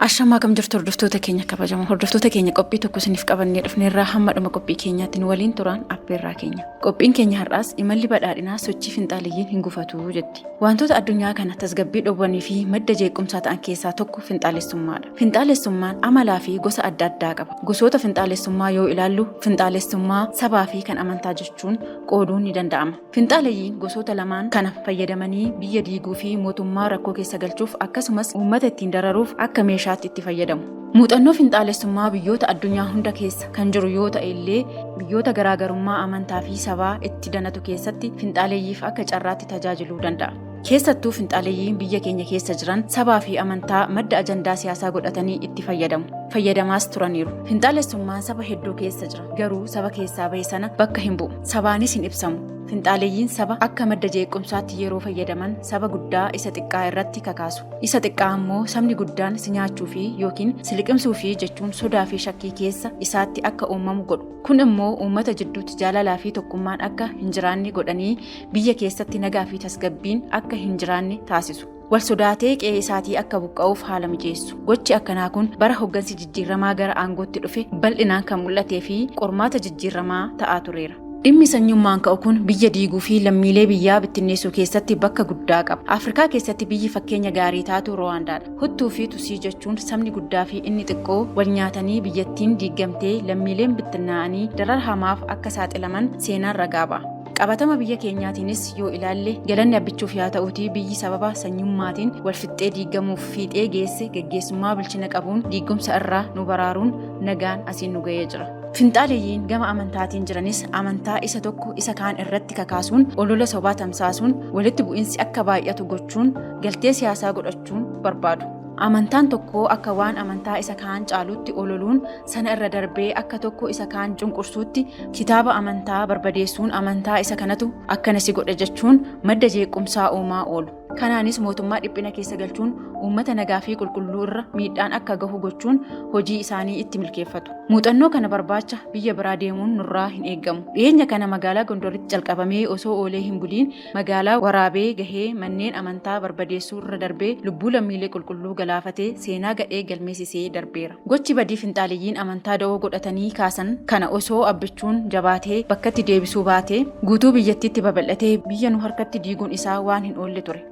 Ashama kam jirtu hordoftoota keenya kabajamoo hordoftoota keenya qophii tokko isiniif qabannee dhufneerraa hamma dhuma qophii keenyaatti waliin turan affeerraa keenya. Qophiin keenya har'aas imalli badhaadhinaa sochii finxaaliyyiin hin gufatu jetti. Wantoota addunyaa kana tasgabbii dhowwanii fi madda jeequmsaa ta'an keessaa tokko finxaalessummaadha. Finxaalessummaan amalaa fi gosa adda addaa qaba. Gosoota finxaalessummaa yoo ilaallu finxaalessummaa sabaa fi kan amantaa jechuun qooduun ni danda'ama. Finxaaliyyiin gosoota lamaan kana fayyadamanii biyya diiguu fi mootummaa rakkoo keessa galchuuf akkasumas uummata ittiin dararuuf akka meeshaatti itti fayyadamu. Muuxannoo finxaalessummaa biyyoota addunyaa hunda keessa kan jiru yoo ta'e illee biyyoota garaagarummaa amantaa fi sabaa itti danatu keessatti finxaaleeyyiif akka carraatti tajaajiluu danda'a. Keessattuu finxaaleeyyiin biyya keenya keessa jiran sabaa fi amantaa madda ajandaa siyaasaa godhatanii itti fayyadamu. Fayyadamaas turaniiru. Finxaalessummaan saba hedduu keessa jira. Garuu saba keessaa bahe sana bakka hin bu'u. Sabaanis hin ibsamu. Finxaaleeyyiin saba akka madda jeequmsaatti yeroo fayyadaman saba guddaa isa xiqqaa irratti kakaasu. Isa xiqqaa immoo sabni guddaan si nyaachuu fi yookiin si liqimsuu fi jechuun sodaa fi shakkii keessa isaatti akka uumamu godhu. Kun immoo uummata jidduutti jaalalaa fi tokkummaan akka hin jiraanne godhanii biyya keessatti nagaa fi tasgabbiin akka hin jiraanne taasisu. Wal sodaatee qe'ee isaatii akka buqqa'uuf haala mijeessu. Gochi akkanaa kun bara hoggansi jijjiiramaa gara aangootti dhufe bal'inaan kan mul'atee fi qormaata jijjiiramaa ta'aa tureera. Dhimmi sanyummaan ka'u kun biyya diiguu fi lammiilee biyyaa bittinneessuu keessatti bakka guddaa qaba. Afrikaa keessatti biyyi fakkeenya gaarii taatu Ruwaandaadha. Huttuu fi Tusii jechuun sabni guddaa fi inni xiqqoo wal nyaatanii biyyattiin diigamtee lammiileen bittinnaa'anii darar hamaaf akka saaxilaman seenaan ragaa ba'a. Qabatama biyya keenyaatiinis yoo ilaalle galanni abbichuuf yaa ta'uutii biyyi sababa sanyummaatiin wal fixxee diigamuuf fiixee geesse geggeessummaa bilchina qabuun diigumsa irraa nu baraaruun nagaan asiin nu ga'ee jira. Finxaaleeyyiin gama amantaatiin jiranis amantaa isa tokko isa kaan irratti kakaasuun olola sobaa tamsaasuun walitti bu'iinsi akka baay'atu gochuun galtee siyaasaa godhachuun barbaadu. Amantaan tokko akka waan amantaa isa kaan caalutti ololuun sana irra darbee akka tokko isa kaan cunqursuutti kitaaba amantaa barbadeessuun amantaa isa kanatu akkana si godha jechuun madda jeequmsaa uumaa oolu. Kanaanis mootummaa dhiphina keessa galchuun uummata nagaa fi qulqulluu irra miidhaan akka gahu gochuun hojii isaanii itti milkeeffatu. Muuxannoo kana barbaacha biyya biraa deemuun nurraa hin eeggamu. Dhiyeenya kana magaalaa Gondoritti jalqabamee osoo oolee hin buliin magaalaa waraabee gahee manneen amantaa barbadeessuu irra darbee lubbuu lammiilee qulqulluu galaafatee seenaa gadhee galmeessisee darbeera. Gochi badii finxaaleeyyiin amantaa da'oo godhatanii kaasan kana osoo abbichuun jabaatee bakkatti deebisuu baatee guutuu biyyattiitti babal'atee biyya nu harkatti diiguun isaa waan hin oolle ture.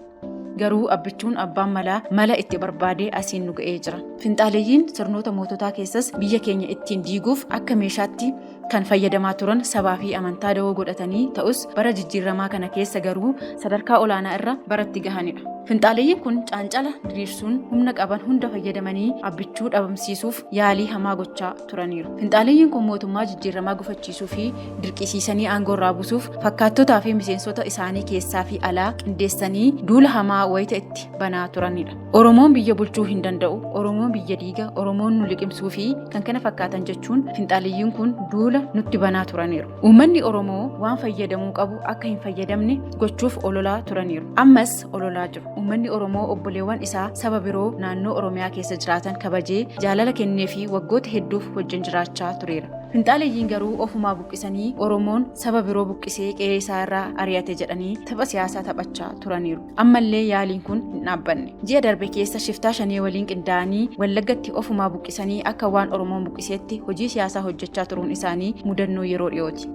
Garuu abbichuun abbaan mala itti barbaadee asiin nu ga'ee jira. Finxaaleeyyiin sirnoota moototaa keessas biyya keenya ittiin diiguuf akka meeshaatti kan fayyadamaa turan sabaa fi amantaa da'oo godhatanii ta'us bara jijjiiramaa kana keessa garuu sadarkaa olaanaa irra baratti gahanidha. Finxaaleeyyiin kun caancala diriirsuun humna qaban hunda fayyadamanii abbichuu dhabamsiisuuf yaalii hamaa gochaa turaniiru. Finxaaleeyyiin kun mootummaa jijjiiramaa gufachiisuu fi dirqisiisanii aangoo irraa buusuuf fakkaattotaa fi miseensota isaanii keessaa fi alaa qindeessanii duula hamaa wayita itti banaa turanidha. Oromoon biyya bulchuu hin danda'u, Oromoon biyya diiga, Oromoon nu liqimsuu fi kan kana fakkaatan jechuun finxaaleeyyiin kun duula nutti banaa turaniiru. Uummanni Oromoo waan fayyadamuu qabu akka hin fayyadamne gochuuf ololaa turaniiru. Ammas ololaa jiru. Uummanni Oromoo obboleewwan isaa saba biroo naannoo Oromiyaa keessa jiraatan kabajee jaalala kennee fi waggoota hedduuf wajjin jiraachaa tureera. Finxaaleeyyiin garuu ofumaa buqqisanii Oromoon saba biroo buqqisee qe'ee isaa irraa ari'ate jedhanii tapha siyaasaa taphachaa turaniiru. Ammallee yaaliin kun hin dhaabbanne. Ji'a darbe keessa shiftaa shanii waliin qindaa'anii Wallaggatti ofumaa buqqisanii akka waan Oromoon buqqiseetti hojii siyaasaa hojjechaa turuun isaanii mudannoo yeroo dhiyooti.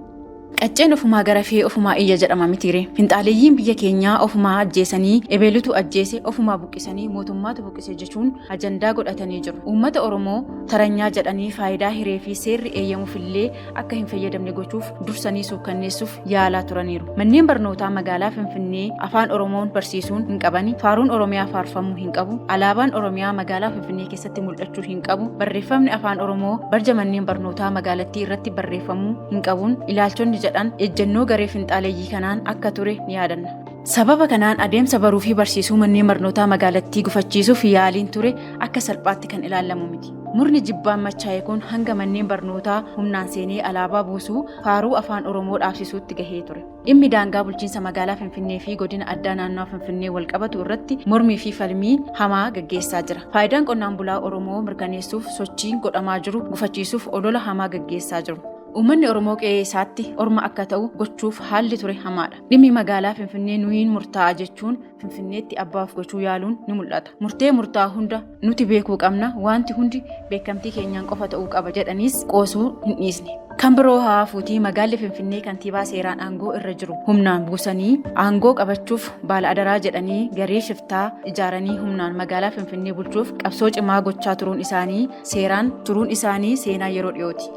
Qacceen ofumaa garafee ofumaa iyya jedhama mitiire. Finxaaleeyyiin biyya keenyaa ofumaa ajjeesanii ebeelutu ajjeese ofumaa buqqisanii mootummaatu buqqise jechuun ajandaa godhatanii jiru. Uummata Oromoo taranyaa jedhanii faayidaa hiree fi seerri eeyyamuufillee akka hin fayyadamne gochuuf dursanii suukkanneessuuf yaalaa turaniiru. Manneen barnootaa magaalaa Finfinnee afaan Oromoon barsiisuun hin qabani. Faaruun Oromiyaa faarfamuu hin qabu. Alaabaan Oromiyaa magaalaa Finfinnee keessatti mul'achuu hin qabu. Barreeffamni afaan Oromoo barja manneen barnootaa magaalattii irratti barreeffamuu hin qabuun ilaalchonni jedhan ejjennoo garee finxaaleeyyii kanaan akka ture ni yaadanna. Sababa kanaan adeemsa baruu fi barsiisuu manneen barnootaa magaalattii gufachiisuuf yaaliin ture akka salphaatti kan ilaalamu miti. Murni jibbaan machaa'e kun hanga manneen barnootaa humnaan seenee alaabaa buusuu faaruu afaan Oromoo dhaabsisuutti gahee ture. Dhimmi daangaa bulchiinsa magaalaa Finfinnee fi godina addaa naannoo Finfinnee wal qabatu irratti mormii fi falmii hamaa gaggeessaa jira. Faayidaan qonnaan bulaa Oromoo mirkaneessuuf sochiin godhamaa jiru gufachiisuuf olola hamaa gaggeessaa jiru. Uummanni Oromoo qe'ee isaatti orma akka ta'u gochuuf haalli ture hamaadha. Dhimmi magaalaa Finfinnee nuyiin murtaa'a jechuun Finfinneetti abbaaf gochuu yaaluun ni mul'ata. Murtee murtaa'u hunda nuti beekuu qabna. Wanti hundi beekamtii keenyaan qofa ta'uu qaba jedhaniis qoosuu hin dhiisne. Kan biroo haafuutii magaalli Finfinnee kantiibaa seeraan aangoo irra jiru humnaan buusanii aangoo qabachuuf baala adaraa jedhanii garee shiftaa ijaaranii humnaan magaalaa Finfinnee bulchuuf qabsoo cimaa gochaa turuun isaanii seeraan turuun isaanii seenaa yeroo dhiyooti.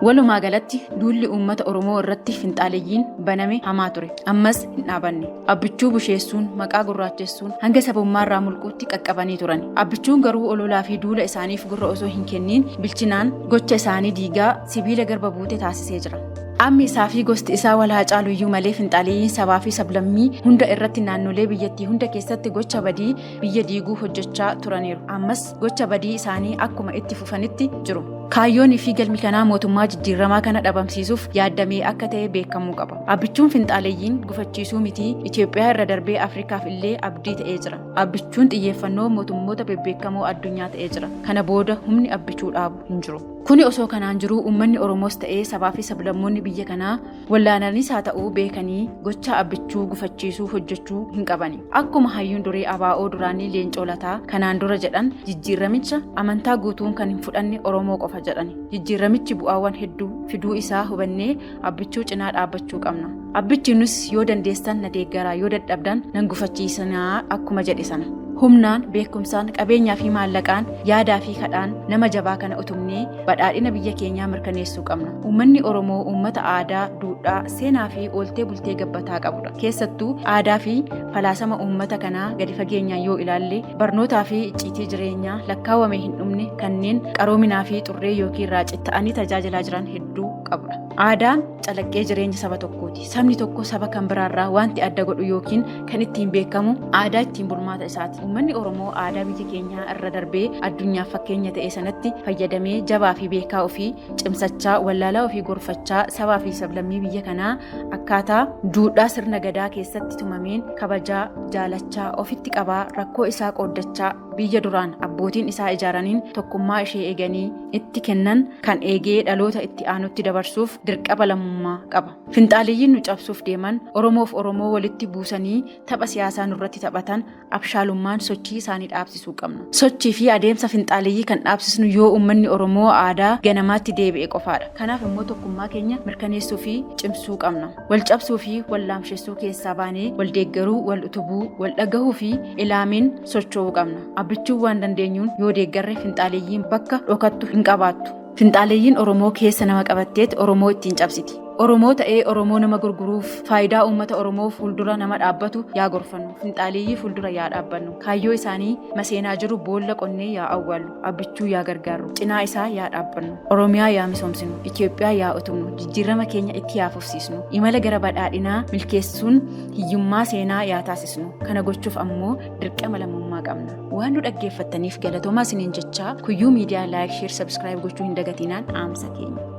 Walumaa galatti duulli uummata Oromoo irratti finxaaleeyyiin baname hamaa ture. Ammas hin dhaabanne. Abbichuu busheessuun maqaa gurraachessuun hanga sabummaarraa mulquutti qaqqabanii turan. Abbichuun garuu ololaa fi duula isaaniif gurra osoo hin kenniin bilchinaan gocha isaanii diigaa sibiila garba buute taasisee jira. Ammi isaa fi gosti isaa wal haa caalu iyyuu malee finxaaleeyyiin sabaa fi sablammii hunda irratti naannolee biyyattii hunda keessatti gocha badii biyya diiguu hojjechaa turaniiru. Ammas gocha badii isaanii akkuma itti fufanitti jiru. Kaayyoon fi galmi kanaa mootummaa jijjiiramaa kana dhabamsiisuuf yaaddamee akka ta'e beekamuu qaba. Abbichuun finxaaleeyyiin gufachiisuu miti Itoophiyaa irra darbee Afrikaaf illee abdii ta'ee jira. Abbichuun xiyyeeffannoo mootummoota bebbeekamoo addunyaa ta'ee jira. Kana booda humni abbichuu dhaabu hin jiru. Kuni osoo kanaan jiru uummanni Oromoos ta'ee sabaa fi sablammoonni biyya kanaa wallaananis haa ta'uu beekanii gocha abbichuu gufachiisuu hojjechuu hin qabani. Akkuma hayyuun duree ABO duraanii Leencoo Lataa kanaan dura jedhan jijjiiramicha amantaa guutuun kan hin fudhanne Oromoo qofa jedhani. Jijjiiramichi bu'aawwan hedduu fiduu isaa hubannee abbichuu cinaa dhaabbachuu qabna. Abbichiinis yoo dandeessan na deeggaraa yoo dadhabdan nan gufachiisanaa akkuma jedhe sana. Humnaan beekumsaan qabeenyaa fi maallaqaan yaadaa fi kadhaan nama jabaa kana utumnee badhaadhina biyya keenyaa mirkaneessuu qabna. Uummanni Oromoo uummata aadaa, duudhaa, seenaa fi ooltee bultee gabbataa qabudha. Keessattuu aadaa fi falaasama uummata kanaa gadi fageenyaan yoo ilaalle barnootaa fi icciitii jireenyaa lakkaawwame hin dhumne kanneen qaroominaa fi xurree yookiin raacii ta'anii tajaajilaa jiran hedduu qabudha. Aadaan calaqqee jireenya saba tokkooti. Sabni tokko saba kan biraarraa wanti adda godhu yookiin kan ittiin beekamu aadaa ittiin bulmaata isaati. Uummanni Oromoo aadaa biyya keenyaa irra darbee addunyaaf fakkeenya ta'e sanatti fayyadamee jabaa fi beekaa ofii cimsachaa wallaalaa ofii gorfachaa sabaa fi sablammii biyya kanaa akkaataa duudhaa sirna gadaa keessatti tumameen kabajaa jaalachaa ofitti qabaa rakkoo isaa qooddachaa biyya duraan abbootiin isaa ijaaraniin tokkummaa ishee eeganii itti kennan kan eegee dhaloota itti aanutti dabarsuuf dirqama lammummaa qaba. Finxaaleeyyiin nu cabsuuf deeman Oromoof Oromoo walitti buusanii tapha siyaasaa nurratti taphatan abshaalummaan sochii isaanii dhaabsisuu qabna. Sochii fi adeemsa finxaaleeyyii kan dhaabsisnu yoo uummanni Oromoo aadaa ganamaatti deebi'e qofaadha. Kanaaf immoo tokkummaa keenya mirkaneessuu fi cimsuu qabna. Wal cabsuu fi wal laamshessuu keessaa baanee wal deeggaruu, wal utubuu, wal dhagahuu fi ilaameen socho'uu qabna. Abbichuu waan dandeenyuun yoo deeggarre finxaaleeyyiin bakka dhokattu hin qabaattu. Finxaaleeyyiin Oromoo keessa nama qabatteet Oromoo ittiin cabsiti. Oromoo ta'ee Oromoo nama gurguruuf faayidaa uummata Oromoo fuuldura nama dhaabbatu yaa gorfannu. Finxaaleeyyii fuuldura yaa dhaabbannu. Kaayyoo isaanii maseenaa jiru boolla qonnee yaa awwaallu. Abbichuu yaa gargaarru. Cinaa isaa yaa dhaabbannu. Oromiyaa yaa misoomsinu. Itoophiyaa yaa utubnu. Jijjiirama keenya itti yaa fufsiisnu. Imala gara badhaadhinaa milkeessuun hiyyummaa seenaa yaa taasisnu. Kana gochuuf ammoo dirqama lammummaa qabna. Waan nu dhaggeeffattaniif galatoomaa isiniin jechaa kuyyuu miidiyaa laayik, sheer, sabskiraayib gochuu hin dagatinaan dhaamsa keenya.